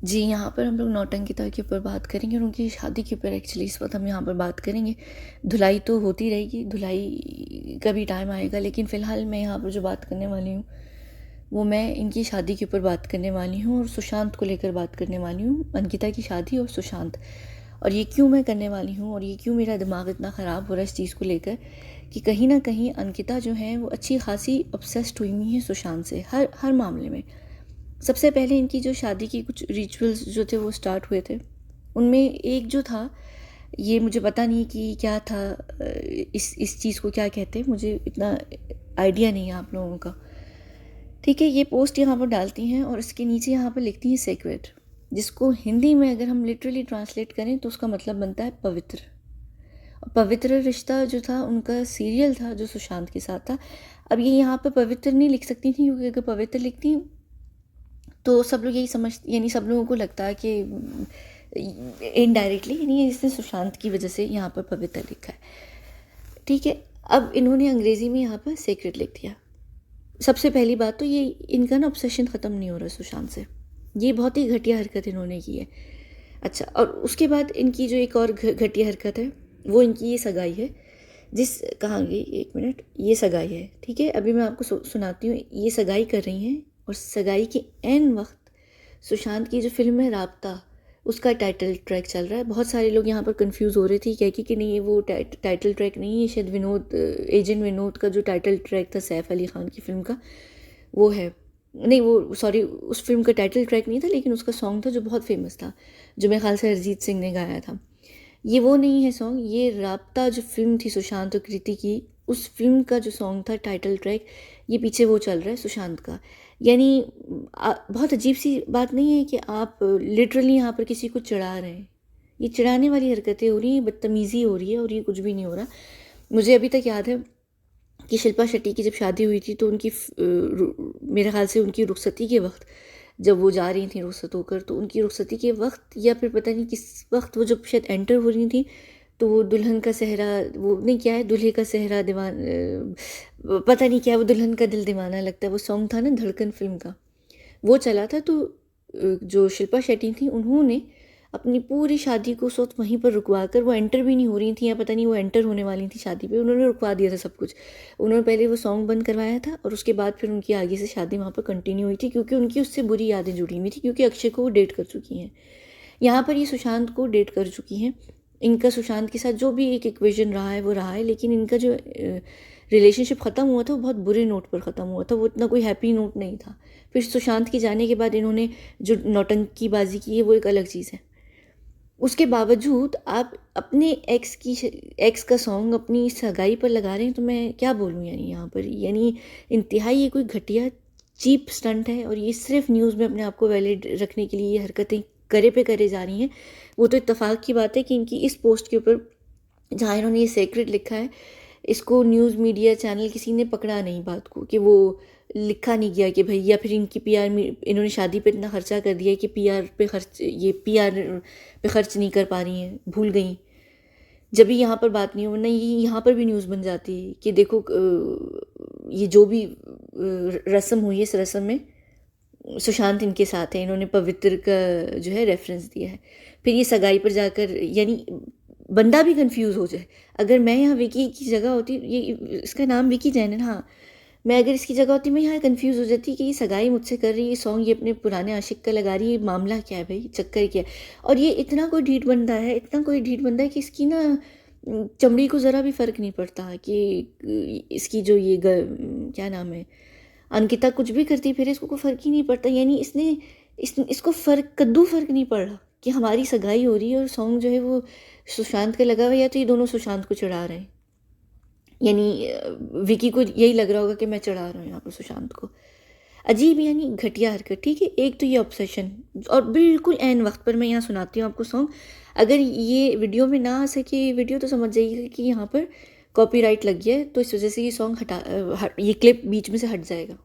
जी, यहाँ पर हम लोग नौटंकिता के ऊपर बात करेंगे और उनकी शादी के ऊपर एक्चुअली इस वक्त हम यहाँ पर बात करेंगे। धुलाई तो होती रहेगी, धुलाई का भी टाइम आएगा, लेकिन फ़िलहाल मैं यहाँ पर जो बात करने वाली हूँ वो मैं इनकी शादी के ऊपर बात करने वाली हूँ और सुशांत को लेकर बात करने वाली हूँ। अंकिता की शादी और सुशांत, और ये क्यों मैं करने वाली हूँ और ये क्यों मेरा दिमाग इतना ख़राब हो रहा है इस चीज़ को लेकर कि कहीं ना कहीं अंकिता जो है वो अच्छी खासी ऑब्सेस्ड हुई हुई है सुशांत से, हर हर मामले में। सबसे पहले इनकी जो शादी की कुछ रिचुअल्स जो थे वो स्टार्ट हुए थे, उनमें एक जो था, ये मुझे पता नहीं कि क्या था, इस चीज़ को क्या कहते हैं, मुझे इतना आइडिया नहीं है आप लोगों का। ठीक है, ये पोस्ट यहाँ पर डालती हैं और इसके नीचे यहाँ पर लिखती हैं सेक्रेट, जिसको हिंदी में अगर हम लिटरली ट्रांसलेट करें तो उसका मतलब बनता है पवित्र। और पवित्र रिश्ता जो था उनका सीरियल था जो सुशांत के साथ था। अब ये यहाँ पर पवित्र नहीं लिख सकती थी क्योंकि अगर पवित्र लिखती तो सब लोग यही समझ, यानी सब लोगों को लगता है कि इनडायरेक्टली यानी इसने सुशांत की वजह से यहाँ पर पवित्र लिखा है। ठीक है, अब इन्होंने अंग्रेज़ी में यहाँ पर सेक्रेट लिख दिया। सबसे पहली बात तो ये इनका ना ऑब्सेशन ख़त्म नहीं हो रहा सुशांत से, ये बहुत ही घटिया हरकत इन्होंने की है। अच्छा, और उसके बाद इनकी जो एक और घटिया हरकत है वो इनकी ये सगाई है, जिस कहाँ गई, एक मिनट, ये सगाई है। ठीक है, अभी मैं आपको सुनाती हूँ। ये सगाई कर रही हैं और सगाई के एन वक्त सुशांत की जो फिल्म है राब्ता, उसका टाइटल ट्रैक चल रहा है। बहुत सारे लोग यहाँ पर कंफ्यूज हो रहे थे क्या कि नहीं, ये वो टाइटल ट्रैक नहीं है, शायद विनोद, एजेंट विनोद का जो टाइटल ट्रैक था सैफ अली खान की फिल्म का वो है। नहीं, वो सॉरी, उस फिल्म का टाइटल ट्रैक नहीं था, लेकिन उसका सॉन्ग था जो बहुत फेमस था, जो मेरे ख्याल से अरिजीत सिंह ने गाया था। ये वो नहीं है सॉन्ग, ये राब्ता जो फिल्म थी सुशांत और कृति की, उस फिल्म का जो सॉन्ग था टाइटल ट्रैक, ये पीछे वो चल रहा है सुशांत का। यानी बहुत अजीब सी बात नहीं है कि आप लिटरली यहाँ पर किसी को चिढ़ा रहे हैं, ये चिढ़ाने वाली हरकतें हो रही हैं, बदतमीज़ी हो रही है, और ये कुछ भी नहीं हो रहा। मुझे अभी तक याद है कि शिल्पा शेट्टी की जब शादी हुई थी तो उनकी मेरे ख्याल से उनकी रुखसती के वक्त, जब वो जा रही थी रुखसत होकर, तो उनकी रुखसती के वक्त या फिर पता नहीं किस वक्त वो जब शायद एंटर हो रही थी, तो वो दुल्हन का सेहरा, वो नहीं क्या है, दूल्हे का सेहरा दीवान, पता नहीं क्या, वो दुल्हन का दिल दीवाना लगता है, वो सॉन्ग था ना धड़कन फिल्म का, वो चला था। तो जो शिल्पा शेट्टी थी उन्होंने अपनी पूरी शादी को उस वक्त वहीं पर रुकवा कर, वो एंटर भी नहीं हो रही थी या पता नहीं वो एंटर होने वाली थी शादी पे, उन्होंने रुकवा दिया था सब कुछ। उन्होंने पहले वो सॉन्ग बंद करवाया था और उसके बाद फिर उनकी आगे से शादी वहाँ पर कंटिन्यू हुई थी, क्योंकि उनकी उससे बुरी यादें जुड़ी हुई थी, क्योंकि अक्षय को वो डेट कर चुकी हैं। यहाँ पर ये सुशांत को डेट कर चुकी हैं। इनका सुशांत के साथ जो भी एक इक्वेशन रहा है वो रहा है, लेकिन इनका जो रिलेशनशिप ख़त्म हुआ था वो बहुत बुरे नोट पर ख़त्म हुआ था, वो इतना कोई हैप्पी नोट नहीं था। फिर सुशांत के जाने के बाद इन्होंने जो नौटंकीबाजी की है वो एक अलग चीज़ है। उसके बावजूद आप अपने एक्स का सॉन्ग अपनी सगाई पर लगा रहे हैं, तो मैं क्या बोलूँ, यानी यहाँ पर यानी इंतहाई ये कोई घटिया चीप स्टंट है, और ये सिर्फ न्यूज़ में अपने आप को वैलिड रखने के लिए ये हरकतें करे पे करे जा रही हैं। वो तो इत्तेफाक की बात है कि इनकी इस पोस्ट के ऊपर जहाँ इन्होंने ये सेक्रेट लिखा है, इसको न्यूज़ मीडिया चैनल किसी ने पकड़ा नहीं बात को, कि वो लिखा नहीं गया कि भाई, या फिर इनकी पीआर में इन्होंने शादी पे इतना खर्चा कर दिया कि पीआर पे खर्च, ये पीआर पे खर्च नहीं कर पा रही हैं, भूल गई। जब भी यहाँ पर बात नहीं हो, वरना ये यहाँ पर भी न्यूज़ बन जाती है कि देखो ये जो भी रस्म हुई है, इस रस्म में सुशांत इनके साथ है, इन्होंने पवित्र का जो है रेफरेंस दिया है। फिर ये सगाई पर जाकर, यानी बंदा भी कंफ्यूज हो जाए। अगर मैं यहाँ विकी की जगह होती, ये इसका नाम विकी जैन है ना, हाँ, मैं अगर इसकी जगह होती मैं यहाँ कंफ्यूज हो जाती कि ये सगाई मुझसे कर रही है, ये सॉन्ग ये अपने पुराने आशिक का लगा रही है, मामला क्या है भाई, चक्कर क्या है। और ये इतना कोई ढीठ बंदा है, इतना कोई ढीठ बंदा है कि इसकी ना चमड़ी को ज़रा भी फ़र्क नहीं पड़ता कि इसकी जो ये क्या नाम है, अंकिता कुछ भी करती फिर इसको कोई फ़र्क ही नहीं पड़ता। यानी इसको फ़र्क, कद्दू फ़र्क नहीं पड़ रहा कि हमारी सगाई हो रही है और सॉन्ग जो है वो सुशांत का लगा हुआ है, या तो ये दोनों सुशांत को चढ़ा रहे हैं। यानी विकी को यही लग रहा होगा कि मैं चढ़ा रहा हूँ यहाँ पर सुशांत को। अजीब, यानी घटिया हरकत। ठीक है, एक तो ये ऑब्सेशन, और बिल्कुल एन वक्त पर मैं यहाँ सुनाती हूँ आपको सॉन्ग। अगर ये वीडियो में ना आ सके वीडियो, तो समझ जाइएगा कि यहाँ पर कॉपीराइट लग गया है, तो इस वजह से ये सॉन्ग ये क्लिप बीच में से हट जाएगा।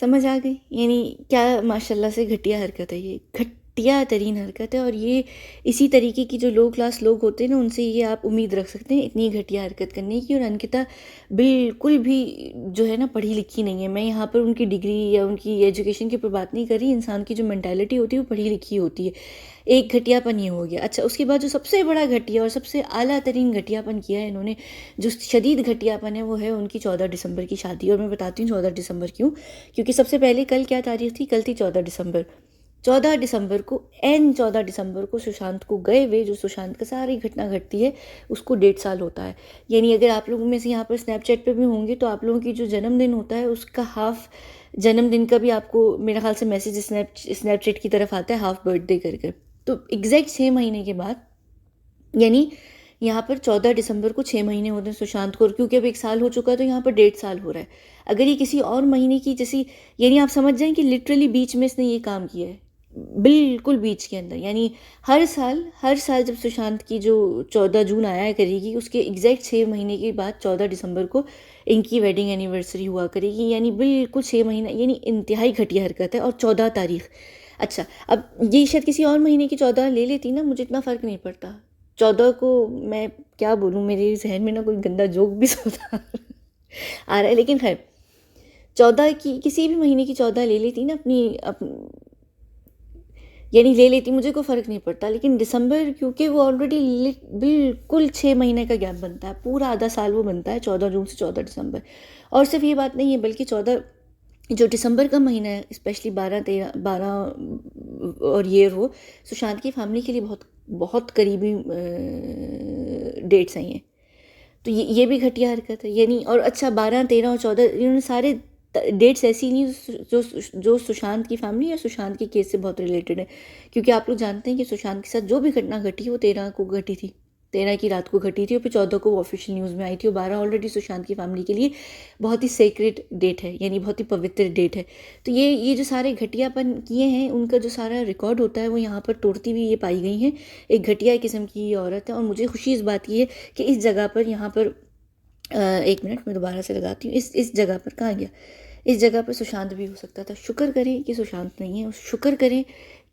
समझ आ गई? यानी क्या माशाल्लाह से घटिया हरकत है ये, घटिया तरीन हरकत है। और ये इसी तरीके की जो लो क्लास लोग होते हैं ना, उनसे ये आप उम्मीद रख सकते हैं इतनी घटिया हरकत करने की। और अंकिता बिल्कुल भी जो है ना पढ़ी लिखी नहीं है। मैं यहाँ पर उनकी डिग्री या उनकी एजुकेशन की ऊपर बात नहीं कर रही, इंसान की जो मेंटालिटी होती है वो पढ़ी लिखी होती है। एक घटियापन ये हो गया। अच्छा, उसके बाद जो सबसे बड़ा घटिया और सबसे आला तरीन घटियापन किया है इन्होंने, जो शदीद घटियापन है, वो है उनकी 14 दिसंबर की शादी। और मैं बताती हूँ 14 दिसंबर क्यों। क्योंकि सबसे पहले कल क्या तारीख थी? कल थी 14 दिसंबर। 14 दिसंबर को, एन 14 दिसंबर को सुशांत को गए हुए, जो सुशांत का सारी घटना घटती है उसको 1.5 साल होता है। यानी अगर आप लोगों में से यहाँ पर स्नैपचैट पे भी होंगे तो आप लोगों की जो जन्मदिन होता है उसका हाफ जन्मदिन का भी आपको मेरे ख्याल से मैसेज स्नैपचैट की तरफ आता है, हाफ बर्थडे करके। तो एग्जैक्ट 6 महीने के बाद, यानी यहाँ पर 14 दिसंबर को 6 महीने होते हैं सुशांत को। और क्योंकि अब 1 साल हो चुका है तो यहाँ पर 1.5 साल हो रहा है। अगर ये किसी और महीने की जैसी, यानी आप समझ जाएं कि लिटरली बीच में इसने ये काम किया है, बिल्कुल बीच के अंदर। यानी हर साल जब सुशांत की जो 14 जून आया करेगी, उसके एग्जैक्ट 6 महीने के बाद 14 दिसंबर को इनकी वेडिंग एनिवर्सरी हुआ करेगी। यानी बिल्कुल 6 महीना, यानी इंतहाई घटिया हरकत है। और 14 तारीख, अच्छा अब ये शायद किसी और महीने की 14 ले लेती ना, मुझे इतना फ़र्क नहीं पड़ता। 14 को मैं क्या बोलूँ, मेरे जहन में ना कोई गंदा जोक भी सोता आ रहा है, लेकिन खैर 14 की किसी भी महीने की 14 ले लेती ना यानी ले लेती, मुझे कोई फ़र्क नहीं पड़ता। लेकिन दिसंबर, क्योंकि वो ऑलरेडी बिल्कुल 6 महीने का गैप बनता है, पूरा आधा साल वो बनता है 14 जून से 14 दिसंबर। और सिर्फ ये बात नहीं है, बल्कि 14 जो दिसंबर का महीना है, स्पेशली 12 और ये हो, सुशांत की फैमिली के लिए बहुत बहुत करीबी डेट्स आई हैं। तो ये भी घटिया हरकत है। यानी और अच्छा, 12, 13 और 14 इन्होंने सारे डेट्स ऐसी नहीं जो सुशांत की फैमिली या सुशांत के केस से बहुत रिलेटेड है। क्योंकि आप लोग जानते हैं कि सुशांत के साथ जो भी घटना घटी वो 13 को घटी थी, 13 की रात को घटी थी, और फिर 14 को वो ऑफिशियल न्यूज़ में आई थी। और 12 ऑलरेडी सुशांत की फैमिली के लिए बहुत ही सेक्रेड डेट है, यानी बहुत ही पवित्र डेट है। तो ये जो सारे घटियापन किए हैं, उनका जो सारा रिकॉर्ड होता है वो यहाँ पर तोड़ती हुई ये पाई गई हैं। एक घटिया किस्म की ये औरत है। और मुझे खुशी इस बात की है कि इस जगह पर, यहाँ पर 1 मिनट मैं दोबारा से लगाती हूँ, इस जगह पर कहाँ गया, इस जगह पर सुशांत भी हो सकता था। शुक्र करें कि सुशांत नहीं है, शुक्र करें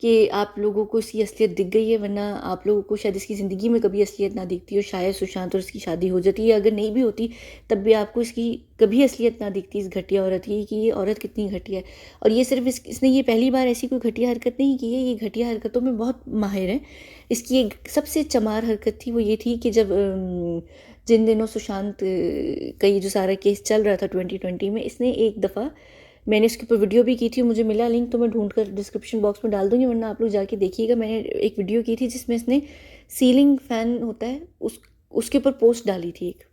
कि आप लोगों को इसकी असलियत दिख गई है, वरना आप लोगों को शायद इसकी ज़िंदगी में कभी असलियत ना दिखती और शायद सुशांत और इसकी शादी हो जाती है। अगर नहीं भी होती तब भी आपको इसकी कभी असलियत ना दिखती, इस घटिया औरत की, कि ये औरत कितनी घटिया है। और ये सिर्फ इसने ये पहली बार ऐसी कोई घटिया हरकत नहीं की है, ये घटिया हरकतों में बहुत माहिर है। इसकी एक सबसे चमार हरकत थी, वो ये थी कि जब जिन दिनों सुशांत का ये जो सारा केस चल रहा था 2020 में, इसने एक दफ़ा, मैंने इसके ऊपर वीडियो भी की थी, मुझे मिला लिंक तो मैं ढूंढ कर डिस्क्रिप्शन बॉक्स में डाल दूंगी, वरना आप लोग जाके देखिएगा। मैंने एक वीडियो की थी जिसमें इसने सीलिंग फ़ैन होता है उसके ऊपर पोस्ट डाली थी एक,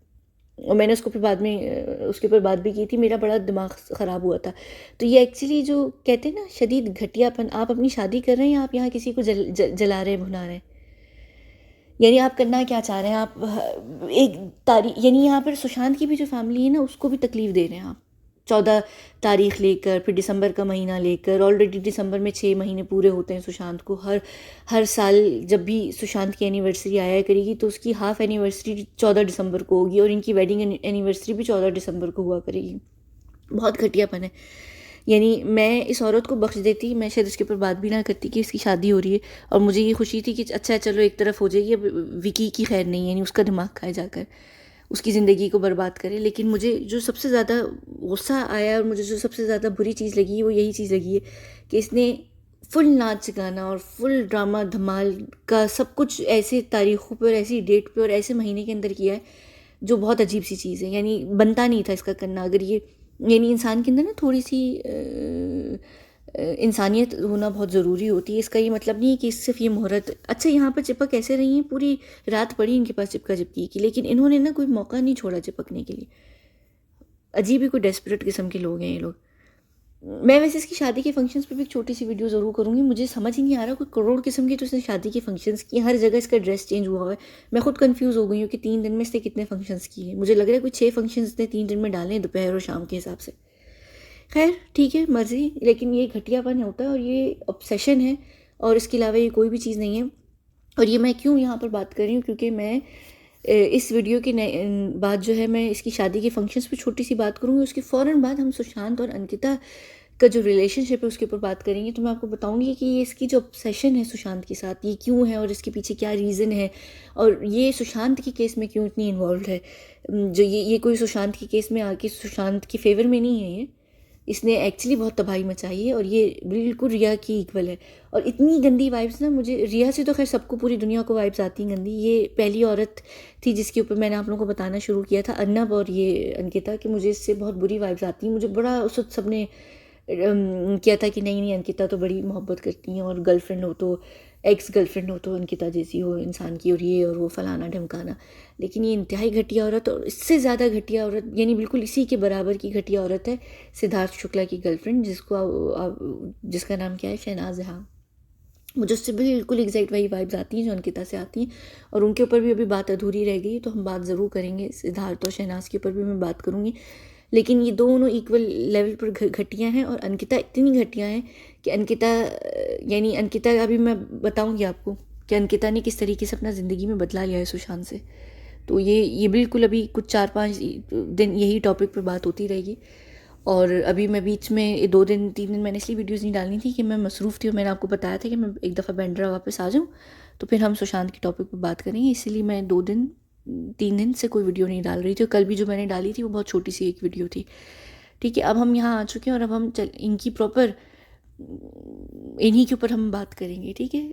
और मैंने उसको फिर बाद में उसके ऊपर बात भी की थी। मेरा बड़ा दिमाग ख़राब हुआ था। तो ये एक्चुअली जो कहते हैं ना शदीद घटियापन, आप अपनी शादी कर रहे हैं या आप यहाँ किसी को जला रहे हैं, भुना रहे हैं, यानी आप करना क्या चाह रहे हैं? आप एक तारीख, यानी यहाँ पर सुशांत की भी जो फैमिली है ना उसको भी तकलीफ़ दे रहे हैं आप। 14 तारीख लेकर, फिर दिसंबर का महीना लेकर, ऑलरेडी दिसंबर में 6 महीने पूरे होते हैं सुशांत को। हर साल जब भी सुशांत की एनिवर्सरी आया करेगी तो उसकी हाफ एनिवर्सरी 14 दिसंबर को होगी, और इनकी वेडिंग एनिवर्सरी भी 14 दिसंबर को हुआ करेगी। बहुत घटियापन है। यानी मैं इस औरत को बख्श देती, मैं शायद इसके ऊपर बात भी ना करती कि इसकी शादी हो रही है, और मुझे ये खुशी थी कि अच्छा चलो एक तरफ हो जाएगी, अब विकी की खैर नहीं है, यानी उसका दिमाग खाए जाकर उसकी ज़िंदगी को बर्बाद करे। लेकिन मुझे जो सबसे ज़्यादा गुस्सा आया और मुझे जो सबसे ज़्यादा बुरी चीज़ लगी वो यही चीज़ लगी है कि इसने फुल नाच गाना और फुल ड्रामा धमाल का सब कुछ ऐसे तारीख़ों पर, ऐसी डेट पे और ऐसे महीने के अंदर किया है जो बहुत अजीब सी चीज़ है। यानी बनता नहीं था इसका करना। अगर ये, यानी इंसान के अंदर ना थोड़ी सी इंसानियत होना बहुत ज़रूरी होती है। इसका ये मतलब नहीं है कि सिर्फ ये मुहूर्त, अच्छा यहाँ पर चिपक कैसे रही हैं, पूरी रात पड़ी इनके पास चिपका चिपकी की, लेकिन इन्होंने ना कोई मौका नहीं छोड़ा चिपकने के लिए। अजीब ही कोई डेस्परेट किस्म के लोग हैं ये लोग। मैं वैसे इसकी शादी के फंक्शंस पे भी एक छोटी सी वीडियो ज़रूर करूँगी। मुझे समझ ही नहीं आ रहा, कोई करोड़ किस्म की तो इसने शादी के फंक्शंस किए, हर जगह इसका ड्रेस चेंज हुआ है। मैं खुद कंफ्यूज हो गई हूँ कि 3 दिन में इसने कितने फंक्शंस किए। मुझे लग रहा है कोई 6 फंक्शंस इसने 3 दिन में डाले हैं, दोपहर और शाम के हिसाब से। खैर ठीक है, मर्जी, लेकिन ये घटियापन होता है और ये ऑब्सेशन है, और इसके अलावा ये कोई भी चीज़ नहीं है। और ये मैं क्यों यहाँ पर बात कर रही हूँ, क्योंकि मैं इस वीडियो के बाद जो है मैं इसकी शादी के फंक्शंस पे छोटी सी बात करूँगी, उसके फ़ौरन बाद हम सुशांत और अंकिता का जो रिलेशनशिप है उसके ऊपर बात करेंगे, तो मैं आपको बताऊंगी कि ये इसकी जो ऑब्सेशन है सुशांत के साथ, ये क्यों है और इसके पीछे क्या रीज़न है, और ये सुशांत के केस में क्यों इतनी इन्वॉल्व है। जो ये कोई सुशांत के केस में आके सुशांत के फेवर में नहीं है, ये इसने एक्चुअली बहुत तबाही मचाई है, और ये बिल्कुल रिया की इक्वल है। और इतनी गंदी वाइब्स ना, मुझे रिया से तो खैर सबको पूरी दुनिया को वाइब्स आती हैं गंदी, ये पहली औरत थी जिसके ऊपर मैंने आप लोगों को बताना शुरू किया था, अर्नब और ये अंकिता, कि मुझे इससे बहुत बुरी वाइब्स आती हैं। मुझे बड़ा उस वक्त सबने किया था कि नहीं नहीं अंकिता तो बड़ी मोहब्बत करती हैं, और गर्लफ्रेंड हो तो एक्स गर्लफ्रेंड हो तो अंकिता जैसी हो इंसान की, और ये और वो फलाना ढमकाना। लेकिन ये इंतहाई घटिया औरत, और इससे ज़्यादा घटिया औरत, यानी बिल्कुल इसी के बराबर की घटिया औरत है सिद्धार्थ शुक्ला की गर्लफ्रेंड, जिसका नाम क्या है, शहनाज जहाँ। मुझे उससे बिल्कुल एग्जैक्ट वही वाइब्स आती हैं जो अंकिता से आती हैं, और उनके ऊपर भी अभी बात अधूरी रह गई, तो हम बात ज़रूर करेंगे। सिद्धार्थ और शहनाज के ऊपर भी मैं बात करूँगी, लेकिन ये दोनों इक्वल लेवल पर घटिया हैं, और अंकिता इतनी घटिया है कि अंकिता, यानी अंकिता, अभी मैं बताऊंगी आपको कि अंकिता ने किस तरीके से अपना ज़िंदगी में बदला लिया है सुशांत से। तो ये बिल्कुल अभी कुछ 4-5 दिन यही टॉपिक पर बात होती रहेगी। और अभी मैं बीच में 2-3 दिन मैंने इसलिए वीडियोज़ नहीं डालनी थी कि मैं मसरूफ़ थी, और मैंने आपको बताया था कि मैं एक दफ़ा बांद्रा वापस आ जाऊँ तो फिर हम सुशांत के टॉपिक पर बात करेंगे, इसीलिए मैं 2-3 दिन से कोई वीडियो नहीं डाल रही थी। और कल भी जो मैंने डाली थी वो बहुत छोटी सी एक वीडियो थी। ठीक है, अब हम यहाँ आ चुके हैं, और अब हम इनकी प्रॉपर इन्हीं के ऊपर हम बात करेंगे। ठीक है,